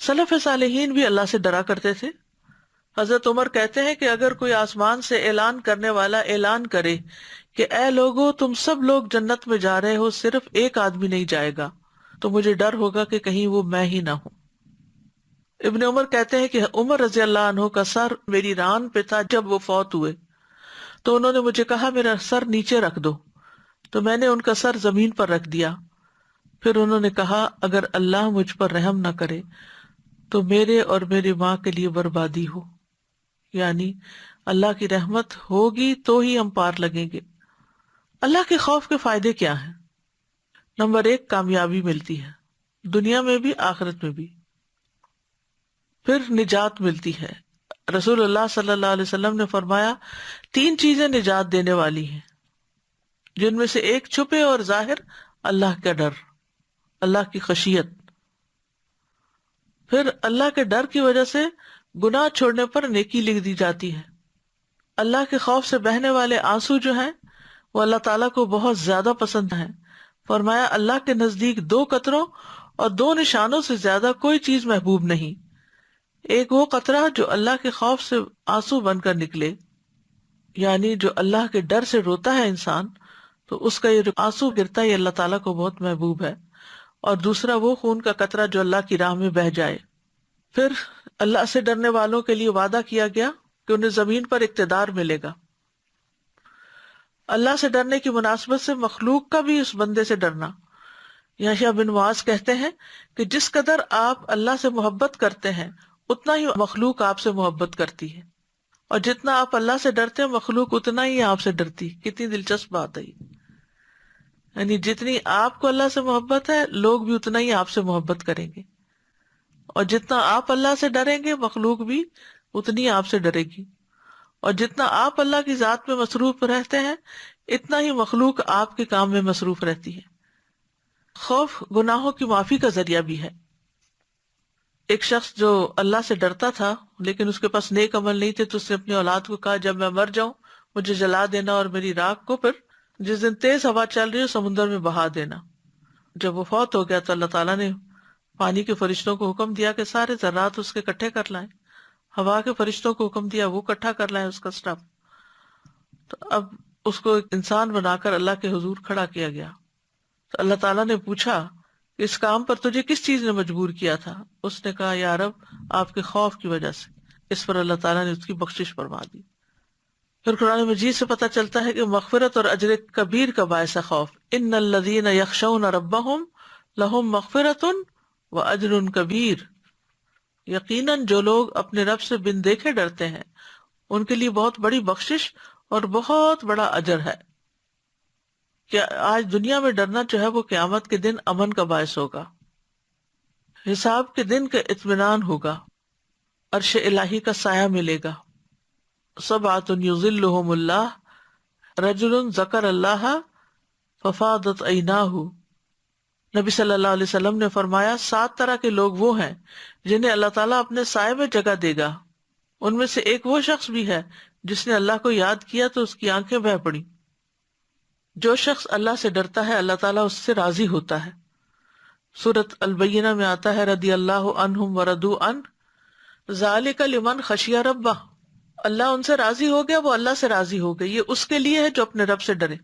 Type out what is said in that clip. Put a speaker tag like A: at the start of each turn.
A: سلف صالحین بھی اللہ سے ڈرا کرتے تھے. حضرت عمر کہتے ہیں کہ اگر کوئی آسمان سے اعلان کرنے والا اعلان کرے کہ اے لوگو تم سب لوگ جنت میں جا رہے ہو، صرف ایک آدمی نہیں جائے گا، تو مجھے ڈر ہوگا کہ کہیں وہ میں ہی نہ ہوں. ابن عمر کہتے ہیں کہ عمر رضی اللہ عنہ کا سر میری ران پہ تھا جب وہ فوت ہوئے، تو انہوں نے مجھے کہا میرا سر نیچے رکھ دو، تو میں نے ان کا سر زمین پر رکھ دیا. پھر انہوں نے کہا اگر اللہ مجھ پر رحم نہ کرے تو میرے اور میری ماں کے لیے بربادی ہو، یعنی اللہ کی رحمت ہوگی تو ہی ہم پار لگیں گے. اللہ کے خوف کے فائدے کیا ہیں؟ نمبر 1، کامیابی ملتی ہے، دنیا میں بھی آخرت میں بھی. پھر نجات ملتی ہے. رسول اللہ صلی اللہ علیہ وسلم نے فرمایا 3 چیزیں نجات دینے والی ہیں، جن میں سے ایک چھپے اور ظاہر اللہ کا ڈر، اللہ کی خشیت. پھر اللہ کے ڈر کی وجہ سے گناہ چھوڑنے پر نیکی لکھ دی جاتی ہے. اللہ کے خوف سے بہنے والے آنسو جو ہیں وہ اللہ تعالیٰ کو بہت زیادہ پسند ہیں. فرمایا اللہ کے نزدیک 2 قطروں اور 2 نشانوں سے زیادہ کوئی چیز محبوب نہیں. ایک وہ قطرہ جو اللہ کے خوف سے آنسو بن کر نکلے، یعنی جو اللہ کے ڈر سے روتا ہے انسان، تو اس کا یہ آنسو گرتا ہے اللہ تعالیٰ کو بہت محبوب ہے. اور دوسرا وہ خون کا قطرہ جو اللہ کی راہ میں بہہ جائے. پھر اللہ سے ڈرنے والوں کے لیے وعدہ کیا گیا کہ انہیں زمین پر اقتدار ملے گا. اللہ سے ڈرنے کی مناسبت سے مخلوق کا بھی اس بندے سے ڈرنا. یحییٰ بن معاذ کہتے ہیں کہ جس قدر آپ اللہ سے محبت کرتے ہیں اتنا ہی مخلوق آپ سے محبت کرتی ہے، اور جتنا آپ اللہ سے ڈرتے ہیں مخلوق اتنا ہی آپ سے ڈرتی. کتنی دلچسپ بات ہے. یعنی جتنی آپ کو اللہ سے محبت ہے لوگ بھی اتنا ہی آپ سے محبت کریں گے، اور جتنا آپ اللہ سے ڈریں گے مخلوق بھی اتنی آپ سے ڈرے گی، اور جتنا آپ اللہ کی ذات میں مصروف رہتے ہیں اتنا ہی مخلوق آپ کے کام میں مصروف رہتی ہے. خوف گناہوں کی معافی کا ذریعہ بھی ہے. ایک شخص جو اللہ سے ڈرتا تھا لیکن اس کے پاس نیک عمل نہیں تھے، تو اس نے اپنی اولاد کو کہا جب میں مر جاؤں مجھے جلا دینا اور میری راکھ کو پھر جس دن تیز ہوا چل رہی ہو سمندر میں بہا دینا. جب وہ فوت ہو گیا تو اللہ تعالیٰ نے پانی کے فرشتوں کو حکم دیا کہ سارے ذرات اس کے اکٹھے کر لائیں. ہوا کے فرشتوں کو حکم دیا وہ اکٹھا کر لائیں اس کا اسٹف. تو اب اس کو ایک انسان بنا کر اللہ کے حضور کھڑا کیا گیا. تو اللہ تعالیٰ نے پوچھا کہ اس کام پر تجھے کس چیز نے مجبور کیا تھا؟ اس نے کہا یا رب آپ کے خوف کی وجہ سے. اس پر اللہ تعالیٰ نے اس کی بخشش فرما دی. پھر قرآن مجید سے پتہ چلتا ہے کہ مغفرت اور اجر کبیر کا باعث ہے خوف. ان الذین یخشون ربہم لہم مغفرۃ واجر کبیر. یقیناً جو لوگ اپنے رب سے بن دیکھے ڈرتے ہیں ان کے لیے بہت بڑی بخشش اور بہت بڑا اجر ہے. کہ آج دنیا میں ڈرنا جو ہے وہ قیامت کے دن امن کا باعث ہوگا، حساب کے دن کا اطمینان ہوگا، عرش الہی کا سایہ ملے گا. سبعۃ یظلھم اللہ رجل ذکر اللہ ففاضت عیناہ. نبی صلی اللہ علیہ وسلم نے فرمایا 7 طرح کے لوگ وہ ہیں جنہیں اللہ تعالیٰ اپنے سائے میں جگہ دے گا. ان میں سے ایک وہ شخص بھی ہے جس نے اللہ کو یاد کیا تو اس کی آنکھیں بہہ پڑی. جو شخص اللہ سے ڈرتا ہے اللہ تعالیٰ اس سے راضی ہوتا ہے. سورۃ البینہ میں آتا ہے رضی اللہ عنہم ورضوا عنہ ذالک لمن خشی ربہ. اللہ ان سے راضی ہو گیا، وہ اللہ سے راضی ہو گئے. یہ اس کے لیے ہے جو اپنے رب سے ڈرے.